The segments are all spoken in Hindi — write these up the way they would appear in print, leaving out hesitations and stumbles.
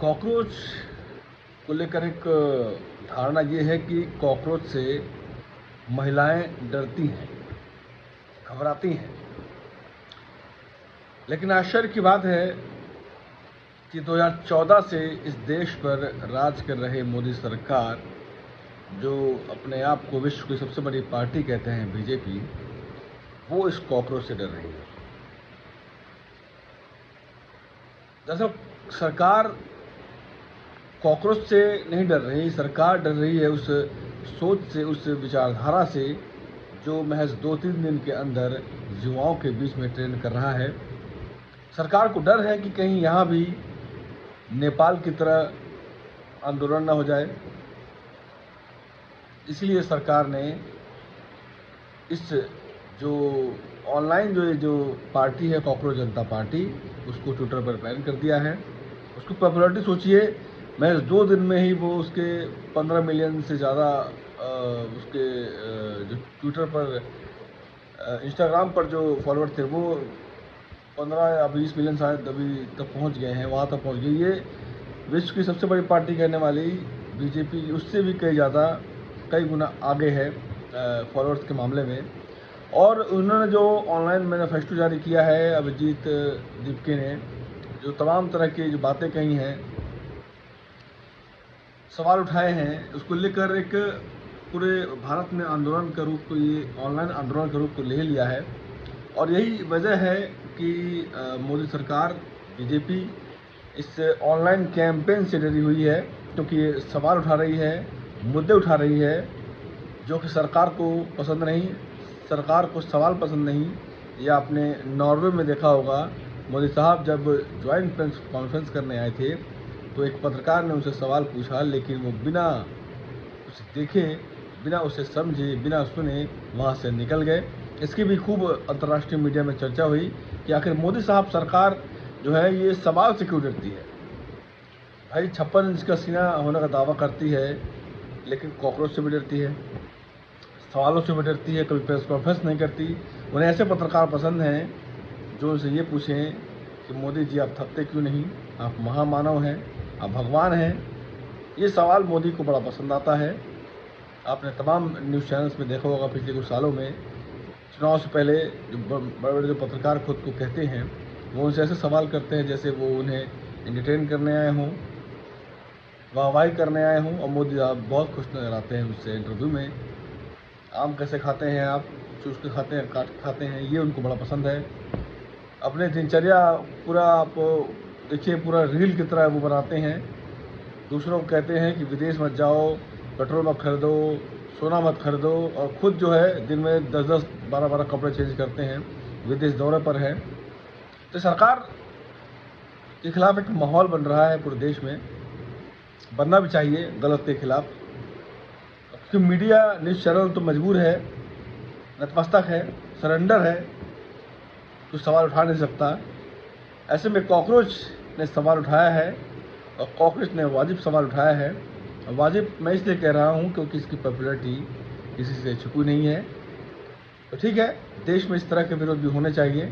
कॉकरोच को लेकर एक धारणा ये है कि कॉकरोच से महिलाएं डरती हैं, घबराती हैं। लेकिन आश्चर्य की बात है कि 2014 से इस देश पर राज कर रहे मोदी सरकार, जो अपने आप को विश्व की सबसे बड़ी पार्टी कहते हैं बीजेपी, वो इस कॉकरोच से डर रही है। दरअसल सरकार कॉकरोच से नहीं डर रही, सरकार डर रही है उस सोच से, उस विचारधारा से जो महज 2-3 दिन के अंदर युवाओं के बीच में ट्रेंड कर रहा है। सरकार को डर है कि कहीं यहाँ भी नेपाल की तरह आंदोलन न हो जाए। इसलिए सरकार ने इस जो ऑनलाइन जो पार्टी है कॉकरोच जनता पार्टी, उसको ट्विटर पर बैन कर दिया है। उसकी पॉपुलरिटी सोचिए, महज 2 दिन में ही वो उसके 15 मिलियन से ज़्यादा उसके जो ट्विटर पर इंस्टाग्राम पर जो फॉलोअर थे वो 15 या 20 मिलियन शायद अभी तक पहुंच गए हैं, वहां तक पहुंच गई। ये विश्व की सबसे बड़ी पार्टी कहने वाली बीजेपी उससे भी कई गुना आगे है फॉलोअर्स के मामले में। और उन्होंने जो ऑनलाइन मैनिफेस्टो जारी किया है अभिजीत दीपके ने, जो तमाम तरह की जो बातें कही हैं, सवाल उठाए हैं, उसको लेकर एक पूरे भारत में आंदोलन का रूप, ये ऑनलाइन आंदोलन का रूप को ले लिया है। और यही वजह है कि मोदी सरकार बीजेपी इस ऑनलाइन कैंपेन से डरी हुई है, क्योंकि ये सवाल उठा रही है, मुद्दे उठा रही है जो कि सरकार को पसंद नहीं, सरकार को सवाल पसंद नहीं। या आपने नॉर्वे में देखा होगा, मोदी साहब जब ज्वाइंट प्रेस कॉन्फ्रेंस करने आए थे तो एक पत्रकार ने उनसे सवाल पूछा, लेकिन वो बिना उसे देखे, बिना उसे समझे, बिना सुने वहाँ से निकल गए। इसकी भी खूब अंतर्राष्ट्रीय मीडिया में चर्चा हुई कि आखिर मोदी साहब सरकार जो है ये सवाल से क्यों डरती है। भाई 56 इंच का सीना होने का दावा करती है, लेकिन कॉकरोच से भी डरती है, सवालों से भी डरती है, कभी प्रेस कॉन्फ्रेंस नहीं करती। उन्हें ऐसे पत्रकार पसंद हैं जो उनसे ये पूछें कि मोदी जी आप थकते क्यों नहीं, आप महामानव हैं, आप भगवान हैं। ये सवाल मोदी को बड़ा पसंद आता है। आपने तमाम न्यूज़ चैनल्स में देखा होगा पिछले कुछ सालों में, चुनाव से पहले जो बड़े बड़े जो पत्रकार खुद को कहते हैं, वो उनसे ऐसे सवाल करते हैं जैसे वो उन्हें एंटरटेन करने आए हों, वाहवाही करने आए हों। और मोदी साहब बहुत खुश नजर आते हैं उससे इंटरव्यू में। आम कैसे खाते हैं आप, चूस के खाते हैं, काट के खाते हैं, ये उनको बड़ा पसंद है। अपने दिनचर्या पूरा आप देखिए, पूरा रील की तरह वो बनाते हैं। दूसरों को कहते हैं कि विदेश मत जाओ, पेट्रोल मत खरीदो, सोना मत खरीदो, और खुद जो है दिन में 10-10, 12-12 कपड़े चेंज करते हैं, विदेश दौरे पर है। तो सरकार के खिलाफ एक माहौल बन रहा है पूरे देश में, बनना भी चाहिए गलत के खिलाफ, क्योंकि मीडिया, न्यूज़ चैनल तो मजबूर है, नतमस्तक है, सरेंडर है, कुछ सवाल उठा नहीं सकता। ऐसे में कॉकरोच ने सवाल उठाया है, और कॉकरोच ने वाजिब सवाल उठाया है। वाजिब मैं इसलिए कह रहा हूँ क्योंकि इसकी पॉपुलरिटी किसी से छुपी नहीं है। तो ठीक है, देश में इस तरह के विरोध भी होने चाहिए,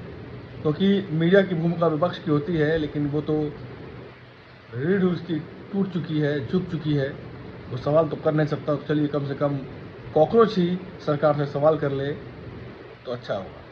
क्योंकि मीडिया की भूमिका विपक्ष की होती है, लेकिन वो तो रीढ़ उसकी टूट चुकी है, झुक चुकी है, वो सवाल तो कर नहीं सकता। तो चलिए कम से कम कॉकरोच ही सरकार से सवाल कर ले तो अच्छा होगा।